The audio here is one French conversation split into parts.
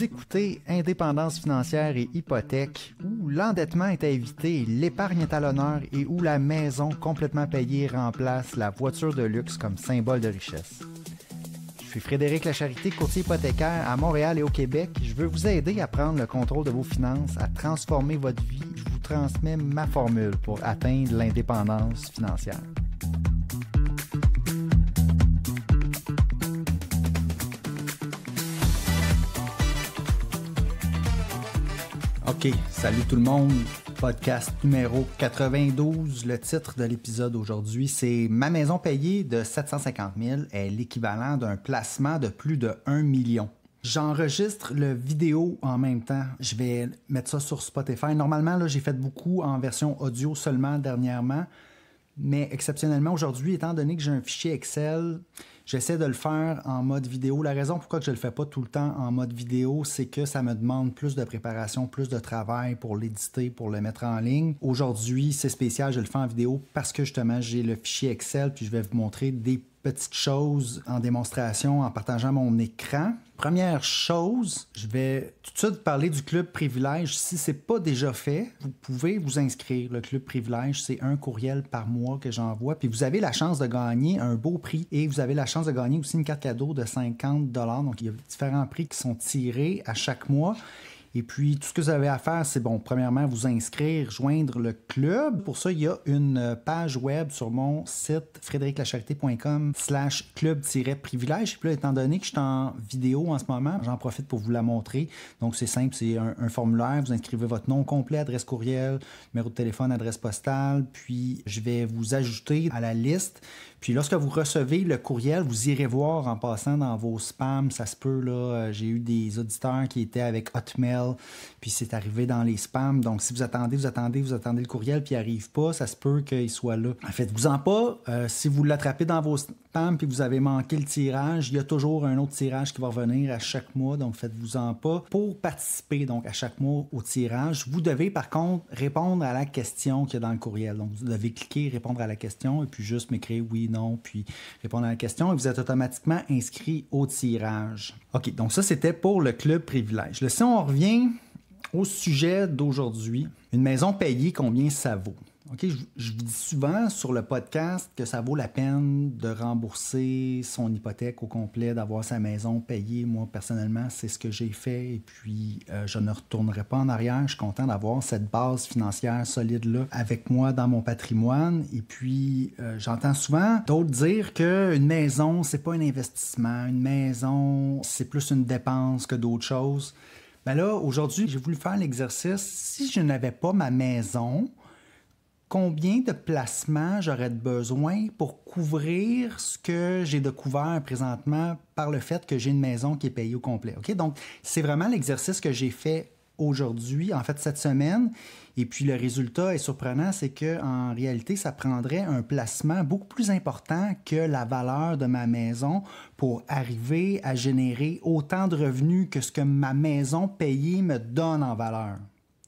Vous écoutez Indépendance financière et hypothèque, où l'endettement est à éviter, l'épargne est à l'honneur et où la maison complètement payée remplace la voiture de luxe comme symbole de richesse. Je suis Frédéric Lacharité, courtier hypothécaire à Montréal et au Québec. Je veux vous aider à prendre le contrôle de vos finances, à transformer votre vie. Je vous transmets ma formule pour atteindre l'indépendance financière. OK, salut tout le monde. Podcast numéro 92. Le titre de l'épisode aujourd'hui, c'est « Ma maison payée de 750 000 est l'équivalent d'un placement de plus de 1 million ». J'enregistre le vidéo en même temps. Je vais mettre ça sur Spotify. Normalement, là, j'ai fait beaucoup en version audio seulement dernièrement. Mais exceptionnellement, aujourd'hui, étant donné que j'ai un fichier Excel, j'essaie de le faire en mode vidéo. La raison pourquoi je ne le fais pas tout le temps en mode vidéo, c'est que ça me demande plus de préparation, plus de travail pour l'éditer, pour le mettre en ligne. Aujourd'hui, c'est spécial, je le fais en vidéo parce que justement, j'ai le fichier Excel, puis je vais vous montrer des petites choses en démonstration en partageant mon écran. Première chose, je vais tout de suite parler du Club Privilège. Si ce n'est pas déjà fait, vous pouvez vous inscrire. Le Club Privilège, c'est un courriel par mois que j'envoie. Puis vous avez la chance de gagner un beau prix et vous avez la chance de gagner aussi une carte cadeau de 50 $. Donc, il y a différents prix qui sont tirés à chaque mois. Et puis, tout ce que vous avez à faire, c'est, premièrement, vous inscrire, joindre le club. Pour ça, il y a une page web sur mon site frédériclacharité.com/club-privilège. Et puis là, étant donné que je suis en vidéo en ce moment, j'en profite pour vous la montrer. Donc, c'est simple, c'est un formulaire. Vous inscrivez votre nom complet, adresse courriel, numéro de téléphone, adresse postale. Puis, je vais vous ajouter à la liste. Puis lorsque vous recevez le courriel, vous irez voir en passant dans vos spams. Ça se peut, là, j'ai eu des auditeurs qui étaient avec Hotmail, puis c'est arrivé dans les spams. Donc, si vous attendez le courriel, puis il n'arrive pas, ça se peut qu'il soit là. Faites-vous-en pas. Si vous l'attrapez dans vos spams, puis vous avez manqué le tirage, il y a toujours un autre tirage qui va revenir à chaque mois. Donc, faites-vous-en pas. Pour participer, donc, à chaque mois au tirage, vous devez, par contre, répondre à la question qu'il y a dans le courriel. Donc, vous devez cliquer, répondre à la question, et puis juste m'écrire oui, non, puis répondre à la question et vous êtes automatiquement inscrit au tirage. OK, donc ça, c'était pour le Club Privilège. Là, si on revient au sujet d'aujourd'hui, une maison payée, combien ça vaut? OK, je vous dis souvent sur le podcast que ça vaut la peine de rembourser son hypothèque au complet, d'avoir sa maison payée. Moi, personnellement, c'est ce que j'ai fait et puis je ne retournerai pas en arrière. Je suis content d'avoir cette base financière solide-là avec moi dans mon patrimoine. Et puis, j'entends souvent d'autres dire qu'une maison, c'est pas un investissement. Une maison, c'est plus une dépense que d'autres choses. Ben là, aujourd'hui, j'ai voulu faire l'exercice. Si je n'avais pas ma maison, combien de placements j'aurais besoin pour couvrir ce que j'ai de couvert présentement par le fait que j'ai une maison qui est payée au complet? OK? Donc, c'est vraiment l'exercice que j'ai fait aujourd'hui, en fait cette semaine. Et puis le résultat est surprenant, c'est qu'en réalité, ça prendrait un placement beaucoup plus important que la valeur de ma maison pour arriver à générer autant de revenus que ce que ma maison payée me donne en valeur.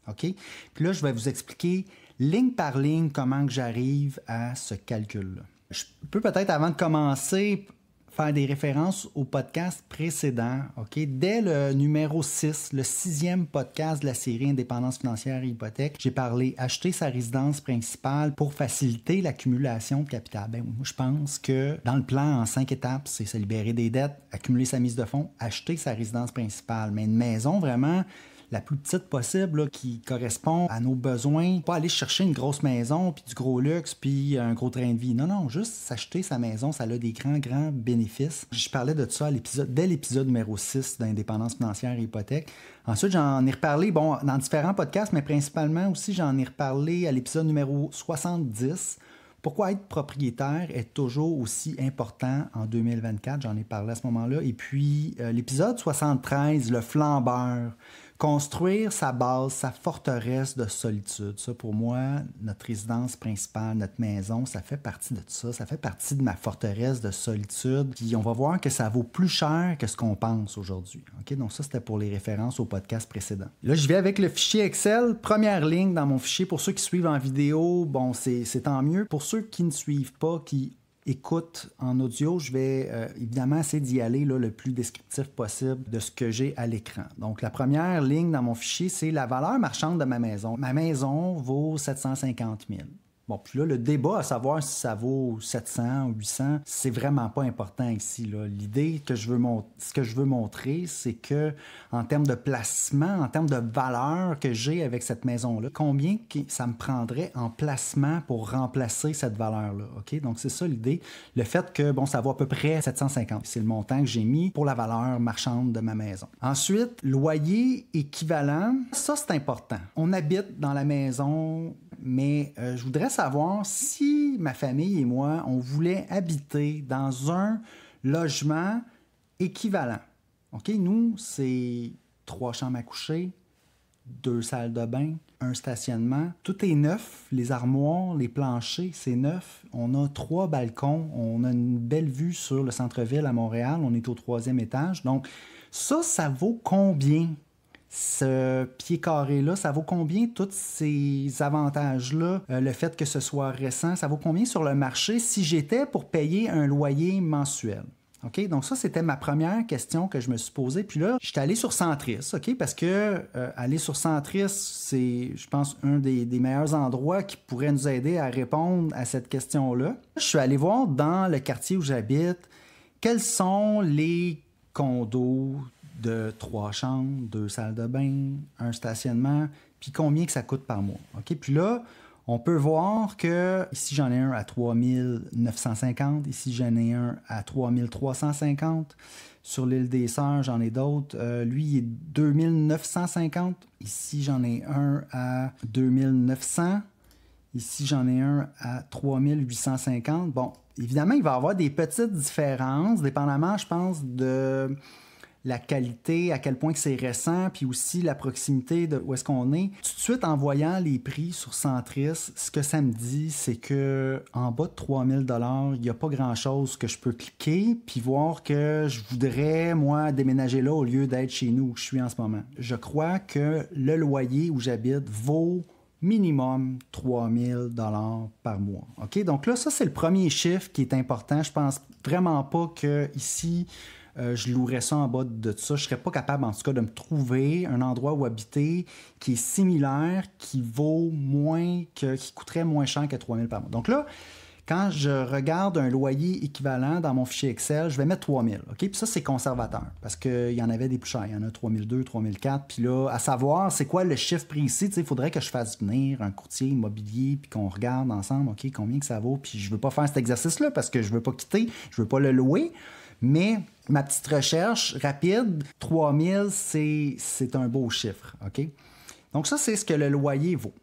OK? Puis là, je vais vous expliquer ligne par ligne comment que j'arrive à ce calcul-là. Je peux peut-être, avant de commencer, faire des références au podcast précédent. OK? Dès le numéro 6, le 6e podcast de la série Indépendance financière et hypothèque, j'ai parlé acheter sa résidence principale pour faciliter l'accumulation de capital. Moi, je pense que dans le plan en 5 étapes, c'est se libérer des dettes, accumuler sa mise de fonds, acheter sa résidence principale. Mais une maison, vraiment, la plus petite possible, là, qui correspond à nos besoins. Pas aller chercher une grosse maison, puis du gros luxe, puis un gros train de vie. Non, juste s'acheter sa maison, ça a des grands bénéfices. Je parlais de ça dès l'épisode numéro 6 d'Indépendance financière et hypothèque. Ensuite, j'en ai reparlé, dans différents podcasts, mais principalement aussi, j'en ai reparlé à l'épisode numéro 70. Pourquoi être propriétaire est toujours aussi important en 2024? J'en ai parlé à ce moment-là. Et puis, l'épisode 73, le flambeur. Construire sa base, sa forteresse de solitude. Ça, pour moi, notre résidence principale, notre maison, ça fait partie de ça. Ça fait partie de ma forteresse de solitude. Puis on va voir que ça vaut plus cher que ce qu'on pense aujourd'hui. OK? Donc ça, c'était pour les références au podcast précédent. Là, je vais avec le fichier Excel. Première ligne dans mon fichier. Pour ceux qui suivent en vidéo, c'est tant mieux. Pour ceux qui ne suivent pas, qui écoute en audio, je vais évidemment essayer d'y aller là, le plus descriptif possible de ce que j'ai à l'écran. Donc, la première ligne dans mon fichier, c'est la valeur marchande de ma maison. Ma maison vaut 750 000. Bon, puis là, le débat à savoir si ça vaut 700 ou 800, c'est vraiment pas important ici, là. L'idée que je veux montrer, c'est que en termes de placement, en termes de valeur que j'ai avec cette maison-là, combien ça me prendrait en placement pour remplacer cette valeur-là, OK? Donc, c'est ça l'idée. Le fait que, bon, ça vaut à peu près 750. C'est le montant que j'ai mis pour la valeur marchande de ma maison. Ensuite, loyer équivalent, ça, c'est important. On habite dans la maison, mais je voudrais savoir si ma famille et moi, on voulait habiter dans un logement équivalent. OK? Nous, c'est 3 chambres à coucher, 2 salles de bain, un stationnement. Tout est neuf. Les armoires, les planchers, c'est neuf. On a 3 balcons. On a une belle vue sur le centre-ville à Montréal. On est au 3e étage. Donc, ça vaut combien? Ce pied carré-là, ça vaut combien tous ces avantages-là? Le fait que ce soit récent, ça vaut combien sur le marché si j'étais pour payer un loyer mensuel? OK? Donc ça, c'était ma première question que je me suis posée. Puis là, je suis allé sur Centris, OK? Parce que aller sur Centris, c'est, je pense, un des meilleurs endroits qui pourrait nous aider à répondre à cette question-là. Je suis allé voir dans le quartier où j'habite, quels sont les condos de 3 chambres, 2 salles de bain, un stationnement, puis combien que ça coûte par mois. OK? Puis là, on peut voir que ici, j'en ai un à 3 950, ici, j'en ai un à 3 350. Sur l'île des Sœurs, j'en ai d'autres. Lui, il est 2 950. Ici, j'en ai un à 2 900. Ici, j'en ai un à 3 850. Bon, évidemment, il va y avoir des petites différences, dépendamment, je pense, de la qualité, à quel point que c'est récent, puis aussi la proximité de où est-ce qu'on est. Tout de suite, en voyant les prix sur Centris, ce que ça me dit, c'est que en bas de 3 000 $, il n'y a pas grand-chose que je peux cliquer puis voir que je voudrais, moi, déménager là au lieu d'être chez nous où je suis en ce moment. Je crois que le loyer où j'habite vaut minimum 3 000 $ par mois. OK? Donc là, ça, c'est le premier chiffre qui est important. Je pense vraiment pas que ici je louerais ça en bas de ça. Je serais pas capable, en tout cas, de me trouver un endroit où habiter qui est similaire, qui coûterait moins cher que 3 000 par mois. Donc là, quand je regarde un loyer équivalent dans mon fichier Excel, je vais mettre 3 000. OK? Puis ça, c'est conservateur parce qu'il y en avait des plus chers. Il y en a 3 200, 3 400. Puis là, à savoir, c'est quoi le chiffre précis? Il faudrait que je fasse venir un courtier immobilier puis qu'on regarde ensemble, OK, combien que ça vaut. Puis je veux pas faire cet exercice-là parce que je veux pas quitter, je veux pas le louer. Mais ma petite recherche rapide, 3 000, c'est un beau chiffre. OK? Donc ça, c'est ce que le loyer vaut.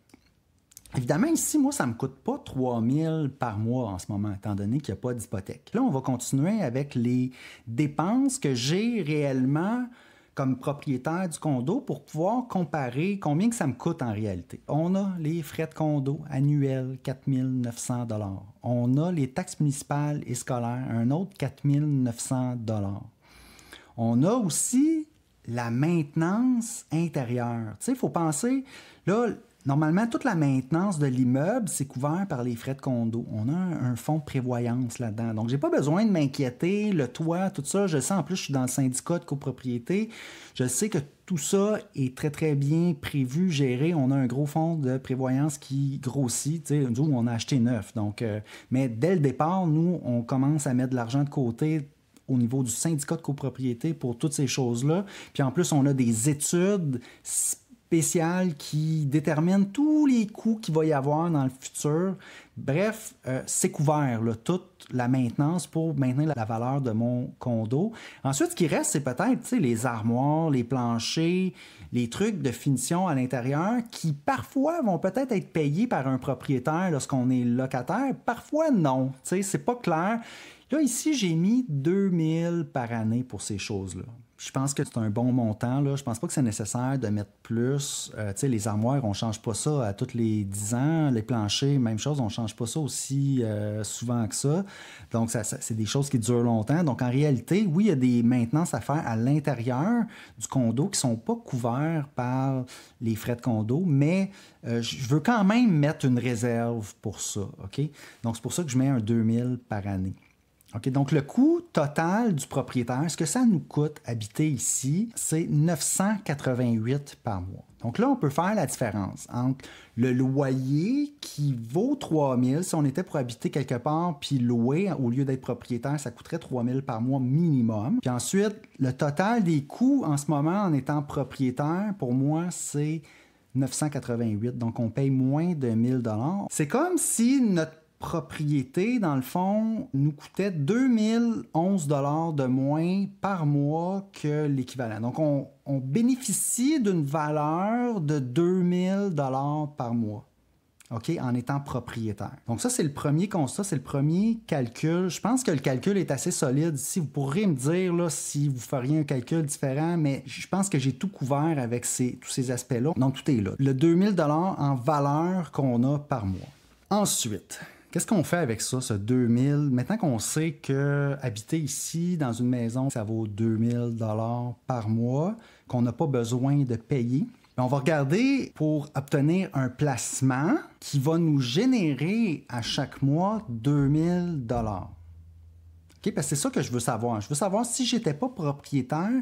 Évidemment, ici, moi, ça ne me coûte pas 3 000 par mois en ce moment, étant donné qu'il n'y a pas d'hypothèque. Là, on va continuer avec les dépenses que j'ai réellement comme propriétaire du condo pour pouvoir comparer combien que ça me coûte en réalité. On a les frais de condo annuels, 4 900 $. On a les taxes municipales et scolaires, un autre 4 900 $. On a aussi la maintenance intérieure. Tu sais, il faut penser, là, normalement, toute la maintenance de l'immeuble, c'est couvert par les frais de condo. On a un fonds de prévoyance là-dedans. Donc, j'ai pas besoin de m'inquiéter. Le toit, tout ça, je le sais. En plus, je suis dans le syndicat de copropriété. Je sais que tout ça est très, très bien prévu, géré. On a un gros fonds de prévoyance qui grossit. Tu sais, nous, on a acheté neuf. Donc, mais dès le départ, nous, on commence à mettre de l'argent de côté au niveau du syndicat de copropriété pour toutes ces choses-là. Puis en plus, on a des études spéciales qui déterminent tous les coûts qu'il va y avoir dans le futur. Bref, c'est couvert, là, toute la maintenance pour maintenir la valeur de mon condo. Ensuite, ce qui reste, c'est peut-être les armoires, les planchers, les trucs de finition à l'intérieur qui parfois vont peut-être être payés par un propriétaire lorsqu'on est locataire. Parfois, non. C'est pas clair. Là, ici, j'ai mis 2000 par année pour ces choses-là. Je pense que c'est un bon montant. Là. Je pense pas que c'est nécessaire de mettre plus. Tu sais, les armoires, on change pas ça à tous les 10 ans. Les planchers, même chose, on change pas ça aussi souvent que ça. Donc, c'est des choses qui durent longtemps. Donc, en réalité, oui, il y a des maintenances à faire à l'intérieur du condo qui sont pas couverts par les frais de condo, mais je veux quand même mettre une réserve pour ça. OK? Donc, c'est pour ça que je mets un 2000 par année. OK, donc le coût total du propriétaire, ce que ça nous coûte habiter ici, c'est 988 par mois. Donc là, on peut faire la différence entre le loyer qui vaut 3000, si on était pour habiter quelque part puis louer, au lieu d'être propriétaire, ça coûterait 3000 par mois minimum. Puis ensuite, le total des coûts en ce moment en étant propriétaire, pour moi, c'est 988. Donc on paye moins de 1000 $. C'est comme si notre propriété, dans le fond, nous coûtait 2011 $ de moins par mois que l'équivalent. Donc, on bénéficie d'une valeur de 2000 $ par mois, OK, en étant propriétaire. Donc, ça, c'est le premier constat, c'est le premier calcul. Je pense que le calcul est assez solide ici. Vous pourrez me dire là, si vous feriez un calcul différent, mais je pense que j'ai tout couvert avec tous ces aspects-là. Donc, tout est là. Le 2000 $ en valeur qu'on a par mois. Ensuite, qu'est-ce qu'on fait avec ça, ce 2000? Maintenant qu'on sait que habiter ici, dans une maison, ça vaut 2000 $ par mois, qu'on n'a pas besoin de payer, on va regarder pour obtenir un placement qui va nous générer à chaque mois 2000 $. OK? Parce que c'est ça que je veux savoir. Je veux savoir si je n'étais pas propriétaire,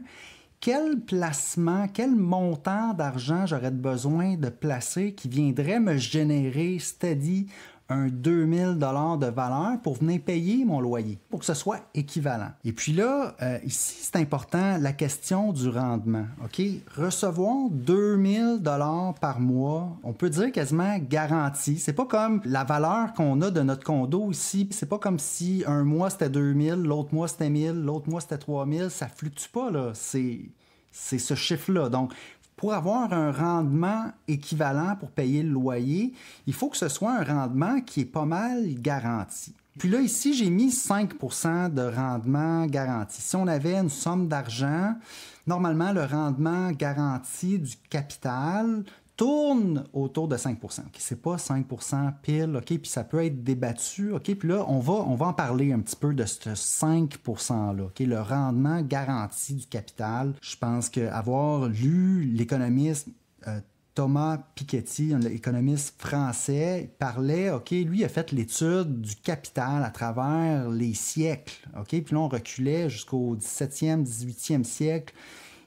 quel placement, quel montant d'argent j'aurais besoin de placer qui viendrait me générer steady un 2000 $ de valeur pour venir payer mon loyer, pour que ce soit équivalent. Et puis là, ici, c'est important, la question du rendement. OK? Recevoir 2000 $ par mois, on peut dire quasiment garanti. C'est pas comme la valeur qu'on a de notre condo ici. C'est pas comme si un mois c'était 2000, l'autre mois c'était 1000, l'autre mois c'était 3000. Ça fluctue pas, là. C'est ce chiffre-là. Donc, pour avoir un rendement équivalent pour payer le loyer, il faut que ce soit un rendement qui est pas mal garanti. Puis là, ici, j'ai mis 5 % de rendement garanti. Si on avait une somme d'argent, normalement, le rendement garanti du capital tourne autour de 5 %. Okay, c'est pas 5 % pile, OK? Puis ça peut être débattu, OK? Puis là, on va en parler un petit peu de ce 5 %-là, OK? Le rendement garanti du capital. Je pense qu'avoir lu l'économiste Thomas Piketty, un économiste français, il parlait, OK, lui, il a fait l'étude du capital à travers les siècles, OK? Puis là, on reculait jusqu'au 17e, 18e siècle.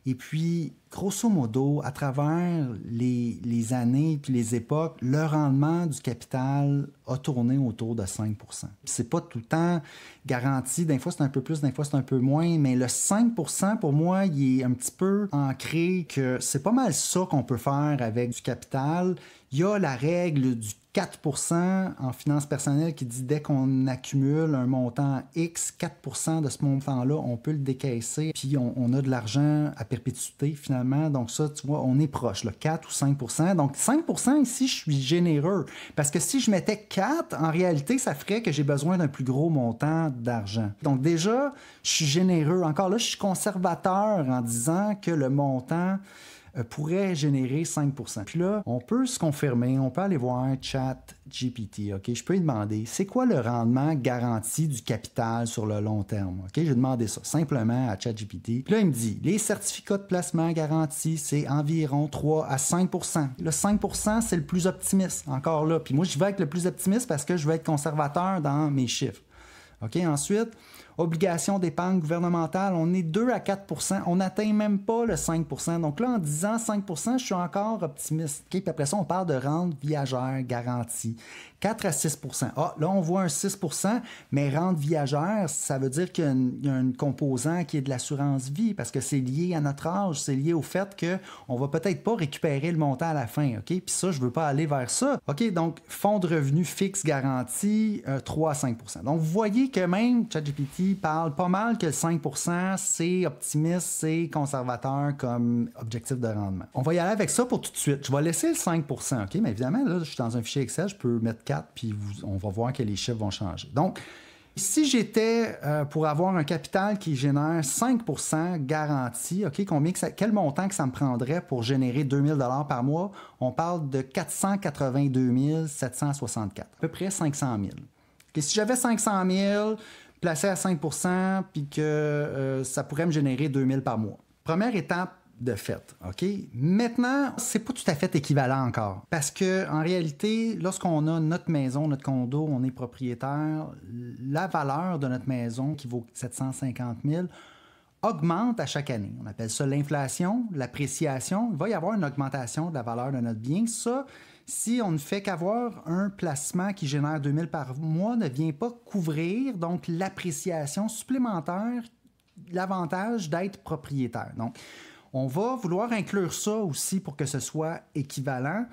Et puis, grosso modo, à travers les années puis les époques, le rendement du capital a tourné autour de 5 %. C'est pas tout le temps garanti. Des fois, c'est un peu plus, des fois, c'est un peu moins. Mais le 5 % pour moi, il est un petit peu ancré que c'est pas mal ça qu'on peut faire avec du capital. Il y a la règle du 4 % en finances personnelles qui dit dès qu'on accumule un montant X, 4 % de ce montant-là, on peut le décaisser, puis on a de l'argent à perpétuité finalement. Donc ça, tu vois, on est proche, là, 4 ou 5 %. Donc 5 % ici, je suis généreux. Parce que si je mettais 4, en réalité, ça ferait que j'ai besoin d'un plus gros montant d'argent. Donc déjà, je suis généreux. Encore là, je suis conservateur en disant que le montant pourrait générer 5 %. Puis là, on peut se confirmer, on peut aller voir ChatGPT, OK? Je peux lui demander, c'est quoi le rendement garanti du capital sur le long terme, OK? J'ai demandé ça simplement à ChatGPT. Puis là, il me dit, les certificats de placement garantis, c'est environ 3 à 5 %. Le 5 %, c'est le plus optimiste, encore là. Puis moi, je vais avec le plus optimiste parce que je veux être conservateur dans mes chiffres. OK? Ensuite, obligation d'épargne gouvernementale, on est 2 à 4 %. On n'atteint même pas le 5 %. Donc là, en disant 5 %, je suis encore optimiste. Okay? Puis après ça, on parle de rente viagère garantie. 4 à 6 %. Ah, là, on voit un 6 %, mais rente viagère, ça veut dire qu'il y a un composant qui est de l'assurance vie parce que c'est lié à notre âge, c'est lié au fait qu'on va peut-être pas récupérer le montant à la fin. OK? Puis ça, je veux pas aller vers ça. OK? Donc, fonds de revenus fixe garanti, 3 à 5 %. Donc, vous voyez que même ChatGPT parle pas mal que le 5 %, c'est optimiste, c'est conservateur comme objectif de rendement. On va y aller avec ça pour tout de suite. Je vais laisser le 5 %, OK? Mais évidemment, là, je suis dans un fichier Excel, je peux mettre 4, puis on va voir que les chiffres vont changer. Donc, Si j'étais pour avoir un capital qui génère 5% garanti, OK, quel montant que ça me prendrait pour générer 2000 $ par mois? On parle de 482 764, à peu près 500 000. Okay, si j'avais 500 000 placé à 5%, puis que ça pourrait me générer 2000 par mois. Première étape de fait, OK? Maintenant, c'est pas tout à fait équivalent encore. Parce que en réalité, lorsqu'on a notre maison, notre condo, on est propriétaire, la valeur de notre maison, qui vaut 750 000, augmente à chaque année. On appelle ça l'inflation, l'appréciation. Il va y avoir une augmentation de la valeur de notre bien. Ça, si on ne fait qu'avoir un placement qui génère 2000 par mois, ne vient pas couvrir donc l'appréciation supplémentaire, l'avantage d'être propriétaire. Donc, on va vouloir inclure ça aussi pour que ce soit équivalent.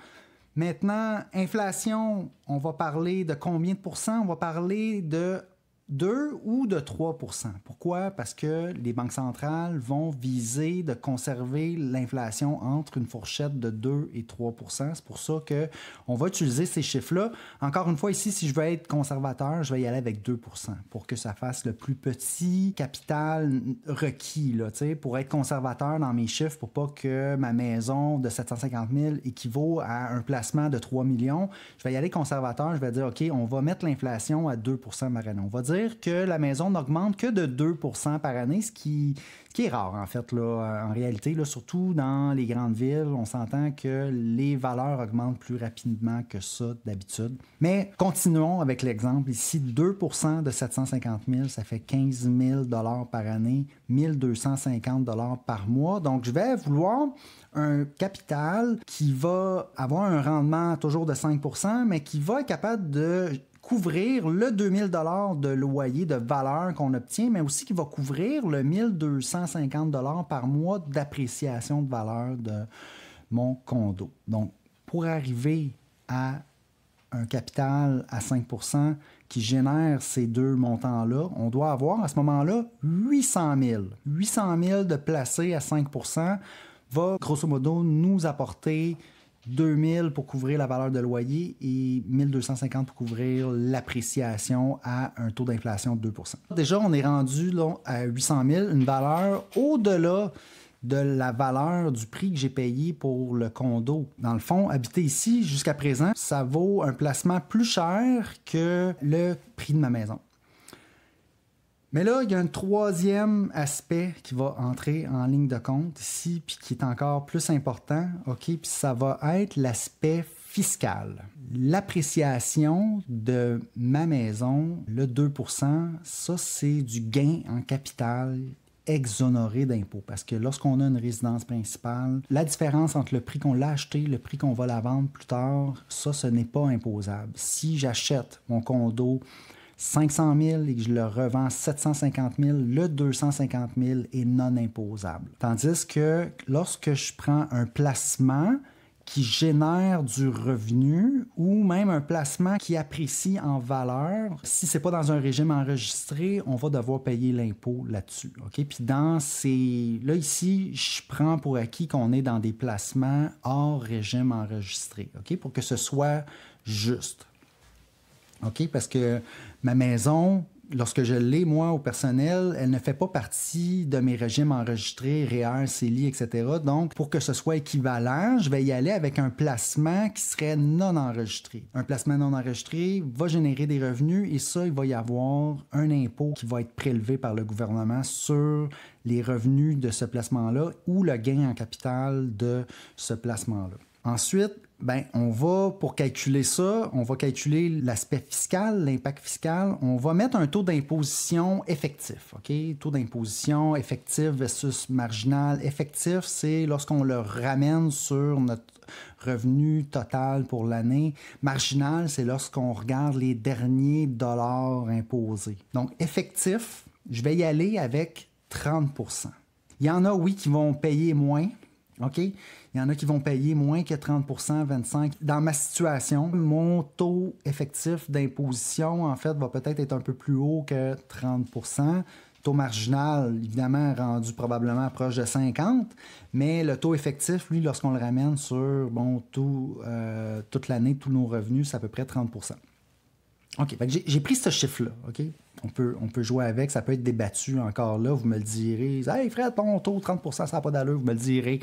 Maintenant, inflation, on va parler de combien de pourcents? On va parler de 2 ou de 3 %. Pourquoi? Parce que les banques centrales vont viser de conserver l'inflation entre une fourchette de 2 et 3 %. C'est pour ça qu'on va utiliser ces chiffres-là. Encore une fois, ici, si je veux être conservateur, je vais y aller avec 2 % pour que ça fasse le plus petit capital requis, là, pour être conservateur dans mes chiffres, pour pas que ma maison de 750 000 équivaut à un placement de 3 millions. Je vais y aller conservateur. Je vais dire, OK, on va mettre l'inflation à 2 % par année. On va dire que la maison n'augmente que de 2 % par année, ce qui est rare, en fait, là, en réalité, là, surtout dans les grandes villes. On s'entend que les valeurs augmentent plus rapidement que ça d'habitude. Mais continuons avec l'exemple ici. 2 % de 750 000, ça fait 15 000 $ par année, 1 250 $ par mois. Donc, je vais vouloir un capital qui va avoir un rendement toujours de 5 %, mais qui va être capable de couvrir le 2000 $ de loyer de valeur qu'on obtient, mais aussi qui va couvrir le 1250 $ par mois d'appréciation de valeur de mon condo. Donc, pour arriver à un capital à 5 % qui génère ces deux montants-là, on doit avoir à ce moment-là 800 000. 800 000 de placé à 5 % va, grosso modo, nous apporter 2000 pour couvrir la valeur de loyer et 1250 pour couvrir l'appréciation à un taux d'inflation de 2 %. Déjà, on est rendu là, à 800 000, une valeur au-delà de la valeur du prix que j'ai payé pour le condo. Dans le fond, habiter ici, jusqu'à présent, ça vaut un placement plus cher que le prix de ma maison. Mais là, il y a un troisième aspect qui va entrer en ligne de compte ici, puis qui est encore plus important, OK? Puis ça va être l'aspect fiscal. L'appréciation de ma maison, le 2 %, ça, c'est du gain en capital exonéré d'impôts. Parce que lorsqu'on a une résidence principale, la différence entre le prix qu'on l'a acheté et le prix qu'on va la vendre plus tard, ça, ce n'est pas imposable. Si j'achète mon condo 500 000 et que je le revends 750 000, le 250 000 est non imposable. Tandis que lorsque je prends un placement qui génère du revenu ou même un placement qui apprécie en valeur, si ce n'est pas dans un régime enregistré, on va devoir payer l'impôt là-dessus. Okay? Puis là, ici, je prends pour acquis qu'on est dans des placements hors régime enregistré, okay? Pour que ce soit juste. OK? Parce que ma maison, lorsque je l'ai, moi, au personnel, elle ne fait pas partie de mes régimes enregistrés, REER, CELI, etc. Donc, pour que ce soit équivalent, je vais y aller avec un placement qui serait non enregistré. Un placement non enregistré va générer des revenus et ça, il va y avoir un impôt qui va être prélevé par le gouvernement sur les revenus de ce placement-là ou le gain en capital de ce placement-là. Ensuite, on va, pour calculer ça, on va calculer l'aspect fiscal, l'impact fiscal. On va mettre un taux d'imposition effectif. OK? Taux d'imposition effectif versus marginal. Effectif, c'est lorsqu'on le ramène sur notre revenu total pour l'année. Marginal, c'est lorsqu'on regarde les derniers dollars imposés. Donc, effectif, je vais y aller avec 30 %. Il y en a, oui, qui vont payer moins. OK? Il y en a qui vont payer moins que 30 %, 25 %. Dans ma situation, mon taux effectif d'imposition, en fait, va peut-être être un peu plus haut que 30 %. Taux marginal, évidemment, rendu probablement proche de 50 %, mais le taux effectif, lui, lorsqu'on le ramène sur toute l'année, tous nos revenus, c'est à peu près 30 %. OK. Fait que j'ai pris ce chiffre-là. OK? On peut jouer avec. Ça peut être débattu encore là. Vous me le direz. Hey, Fred, ton taux, 30 ça n'a pas d'allure. Vous me le direz.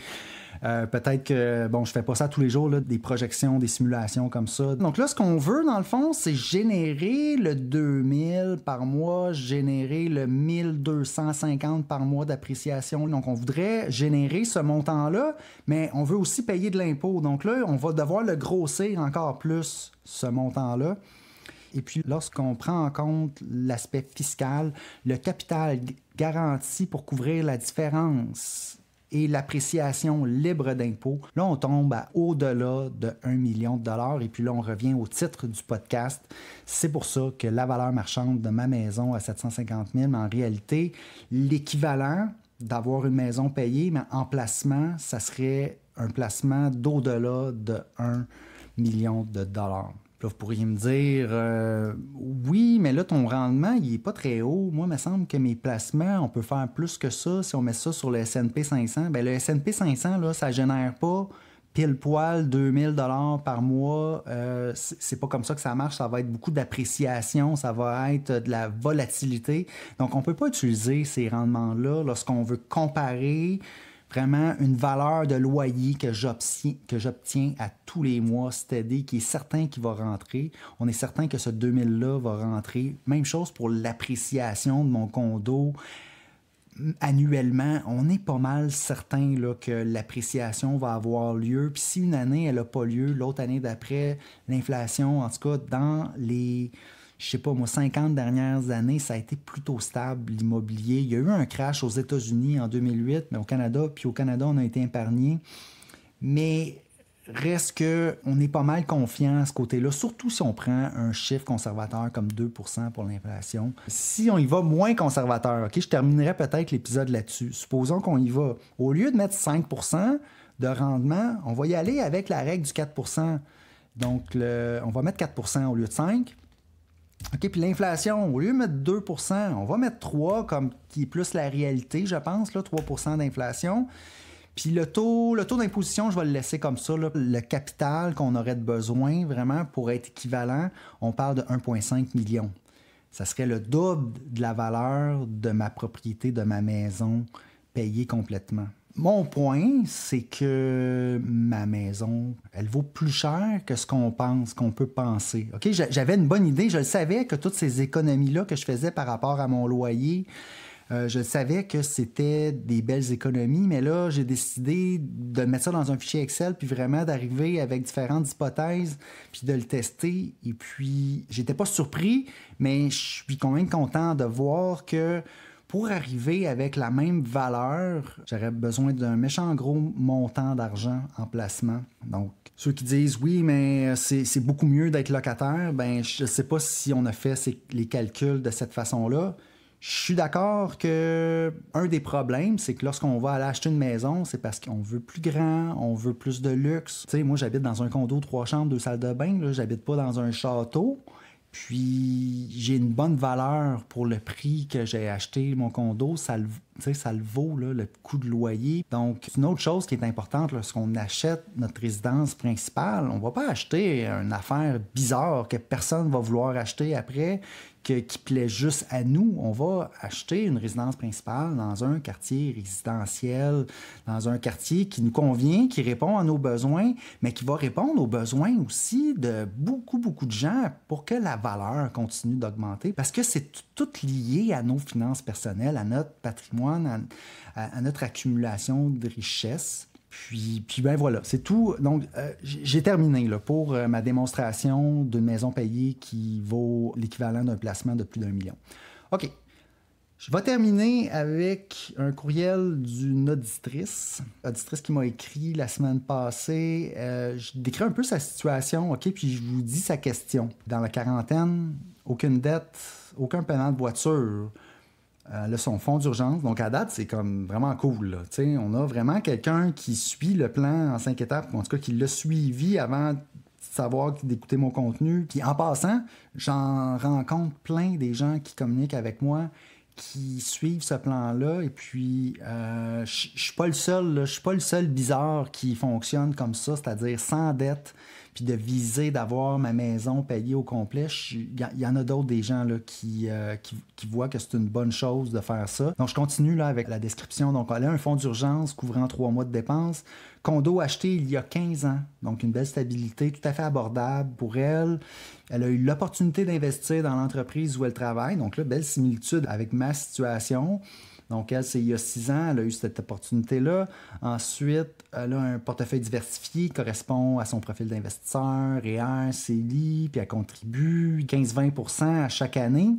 Peut-être que, bon, je fais pas ça tous les jours, là, des projections, des simulations comme ça. Donc là, ce qu'on veut, dans le fond, c'est générer le 2000 par mois, générer le 1250 par mois d'appréciation. Donc, on voudrait générer ce montant-là, mais on veut aussi payer de l'impôt. Donc là, on va devoir le grossir encore plus, ce montant-là. Et puis, lorsqu'on prend en compte l'aspect fiscal, le capital garanti pour couvrir la différence et l'appréciation libre d'impôt, là, on tombe à au-delà de 1 million de dollars. Et puis là, on revient au titre du podcast. C'est pour ça que la valeur marchande de ma maison à 750 000, mais en réalité, l'équivalent d'avoir une maison payée, mais en placement, ça serait un placement d'au-delà de 1 million de dollars. Là, vous pourriez me dire, oui, mais là, ton rendement, il n'est pas très haut. Moi, il me semble que mes placements, on peut faire plus que ça si on met ça sur le S&P 500. Bien, le S&P 500, là, ça ne génère pas pile poil 2000 $ par mois. C'est pas comme ça que ça marche. Ça va être beaucoup d'appréciation, ça va être de la volatilité. Donc, on ne peut pas utiliser ces rendements-là lorsqu'on veut comparer vraiment une valeur de loyer que j'obtiens à tous les mois, steady, qui est certain qu'il va rentrer. On est certain que ce 2000-là va rentrer. Même chose pour l'appréciation de mon condo. Annuellement, on est pas mal certain là, que l'appréciation va avoir lieu. Puis si une année, elle n'a pas lieu, l'autre année d'après, l'inflation, en tout cas, dans les... je sais pas, moi, 50 dernières années, ça a été plutôt stable, l'immobilier. Il y a eu un crash aux États-Unis en 2008, mais au Canada, on a été épargné. Mais reste qu'on est pas mal confiant à ce côté-là, surtout si on prend un chiffre conservateur comme 2 % pour l'inflation. Si on y va moins conservateur, OK, je terminerai peut-être l'épisode là-dessus. Supposons qu'on y va. Au lieu de mettre 5 % de rendement, on va y aller avec la règle du 4 %. Donc, on va mettre 4 % au lieu de 5 %. OK, puis l'inflation, au lieu de mettre 2 %, on va mettre 3 comme qui est plus la réalité, je pense, là, 3 % d'inflation. Puis le taux d'imposition, je vais le laisser comme ça. Là. Le capital qu'on aurait de besoin vraiment pour être équivalent, on parle de 1,5 million. Ça serait le double de la valeur de ma propriété, de ma maison, payée complètement. Mon point, c'est que ma maison, elle vaut plus cher que ce qu'on pense, qu'on peut penser. OK? J'avais une bonne idée. Je le savais que toutes ces économies-là que je faisais par rapport à mon loyer, je savais que c'était des belles économies, mais là, j'ai décidé de mettre ça dans un fichier Excel, puis vraiment d'arriver avec différentes hypothèses, puis de le tester. Et puis, j'étais pas surpris, mais je suis quand même content de voir que pour arriver avec la même valeur, j'aurais besoin d'un méchant gros montant d'argent en placement. Donc, ceux qui disent « oui, mais c'est beaucoup mieux d'être locataire », ben je ne sais pas si on a fait les calculs de cette façon-là. Je suis d'accord que un des problèmes, c'est que lorsqu'on va aller acheter une maison, c'est parce qu'on veut plus grand, on veut plus de luxe. Tu sais, moi, j'habite dans un condo 3 chambres, 2 salles de bain. Là, j'habite pas dans un château. Puis, j'ai une bonne valeur pour le prix que j'ai acheté mon condo. Ça le vaut, là, le coût de loyer. Donc, une autre chose qui est importante lorsqu'on achète notre résidence principale, on ne va pas acheter une affaire bizarre que personne ne va vouloir acheter après, qui plaît juste à nous. On va acheter une résidence principale dans un quartier résidentiel, dans un quartier qui nous convient, qui répond à nos besoins, mais qui va répondre aux besoins aussi de beaucoup, beaucoup de gens pour que la valeur continue d'augmenter. Parce que c'est tout lié à nos finances personnelles, à notre patrimoine, à notre accumulation de richesses. Puis ben voilà, c'est tout. Donc, j'ai terminé là, pour ma démonstration d'une maison payée qui vaut l'équivalent d'un placement de plus d'1 million. OK. Je vais terminer avec un courriel d'une auditrice qui m'a écrit la semaine passée. Je décris un peu sa situation, OK, puis je vous dis sa question. Dans la quarantaine, aucune dette, aucun paiement de voiture. Elle a son fonds d'urgence. Donc, à date, c'est comme vraiment cool. Là. On a vraiment quelqu'un qui suit le plan en 5 étapes, ou en tout cas qui l'a suivi avant de savoir d'écouter mon contenu. Puis en passant, j'en rencontre plein des gens qui communiquent avec moi, qui suivent ce plan-là. Et puis, je suis pas le seul. Je suis pas le seul bizarre qui fonctionne comme ça, c'est-à-dire sans dette, puis de viser d'avoir ma maison payée au complet, il y en a d'autres des gens là, qui voient que c'est une bonne chose de faire ça. Donc, je continue là, avec la description. Donc, elle a un fonds d'urgence couvrant 3 mois de dépenses. Condo acheté il y a 15 ans. Donc, une belle stabilité, tout à fait abordable pour elle. Elle a eu l'opportunité d'investir dans l'entreprise où elle travaille. Donc là, belle similitude avec ma situation. Donc, elle, c'est il y a 6 ans, elle a eu cette opportunité-là. Ensuite, elle a un portefeuille diversifié qui correspond à son profil d'investisseur, REER, CELI, puis elle contribue 15-20% à chaque année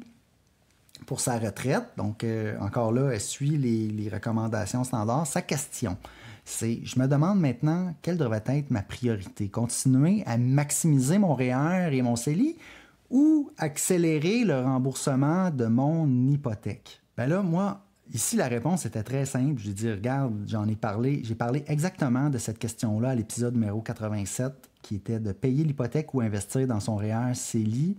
pour sa retraite. Donc, encore là, elle suit les recommandations standards. Sa question, c'est, je me demande maintenant quelle devrait être ma priorité. Continuer à maximiser mon REER et mon CELI ou accélérer le remboursement de mon hypothèque? Ben là, moi, ici, la réponse était très simple. J'ai dit, regarde, j'ai parlé exactement de cette question-là à l'épisode numéro 87, qui était de payer l'hypothèque ou investir dans son REER CELI.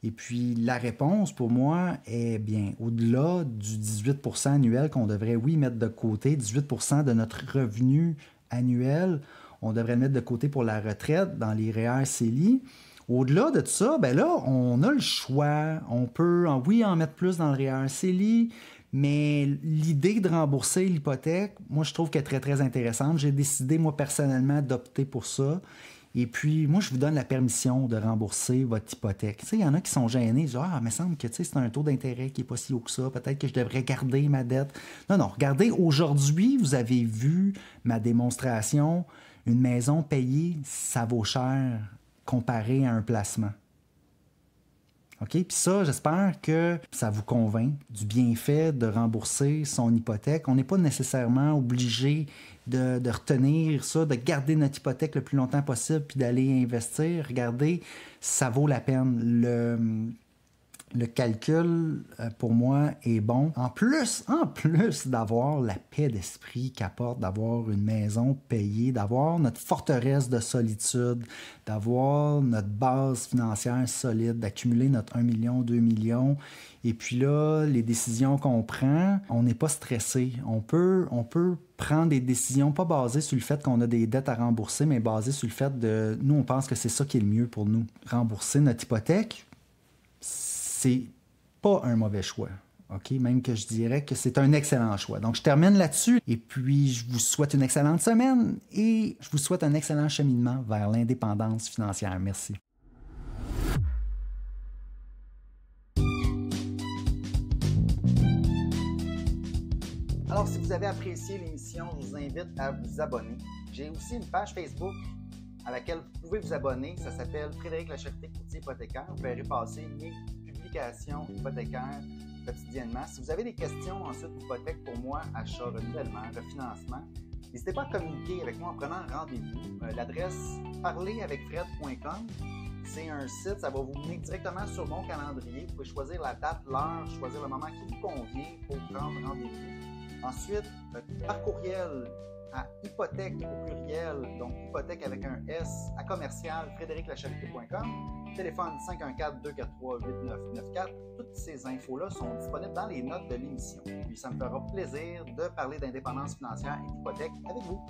Et puis, la réponse, pour moi, est bien au-delà du 18% annuel qu'on devrait, oui, mettre de côté, 18% de notre revenu annuel, on devrait le mettre de côté pour la retraite dans les REER CELI. Au-delà de ça, ben là, on a le choix. On peut, oui, en mettre plus dans le REER CELI, mais l'idée de rembourser l'hypothèque, moi, je trouve qu'elle est très, très intéressante. J'ai décidé, moi, personnellement, d'opter pour ça. Et puis, moi, je vous donne la permission de rembourser votre hypothèque. Tu sais, il y en a qui sont gênés. Ils disent, ah, il me semble que c'est un taux d'intérêt qui n'est pas si haut que ça. Peut-être que je devrais garder ma dette. Non, non, regardez, aujourd'hui, vous avez vu ma démonstration. Une maison payée, ça vaut cher comparé à un placement. OK? Puis ça, j'espère que ça vous convainc du bienfait de rembourser son hypothèque. On n'est pas nécessairement obligé de retenir ça, de garder notre hypothèque le plus longtemps possible puis d'aller investir. Regardez, ça vaut la peine. Le calcul, pour moi, est bon. En plus d'avoir la paix d'esprit qu'apporte d'avoir une maison payée, d'avoir notre forteresse de solitude, d'avoir notre base financière solide, d'accumuler notre 1 million, 2 millions. Et puis là, les décisions qu'on prend, on n'est pas stressé. On peut prendre des décisions pas basées sur le fait qu'on a des dettes à rembourser, mais basées sur le fait de... Nous, on pense que c'est ça qui est le mieux pour nous. Rembourser notre hypothèque, c'est pas un mauvais choix. OK? Même que je dirais que c'est un excellent choix. Donc, je termine là-dessus. Et puis, je vous souhaite une excellente semaine et je vous souhaite un excellent cheminement vers l'indépendance financière. Merci. Alors, si vous avez apprécié l'émission, je vous invite à vous abonner. J'ai aussi une page Facebook à laquelle vous pouvez vous abonner. Ça s'appelle Frédéric Lacherté, courtier hypothécaire. Vous verrez passer mes publications hypothécaires quotidiennement. Si vous avez des questions ensuite d'hypothèque pour moi, achat, renouvellement, refinancement, n'hésitez pas à communiquer avec moi en prenant un rendez-vous. L'adresse parleravecfred.com, c'est un site, ça va vous mener directement sur mon calendrier. Vous pouvez choisir la date, l'heure, choisir le moment qui vous convient pour prendre rendez-vous. Ensuite, par courriel à hypothèque au pluriel, donc hypothèque avec un S, à commercial frédériclacharité.com, téléphone 514-243-8994. Toutes ces infos-là sont disponibles dans les notes de l'émission. Puis ça me fera plaisir de parler d'indépendance financière et d'hypothèque avec vous.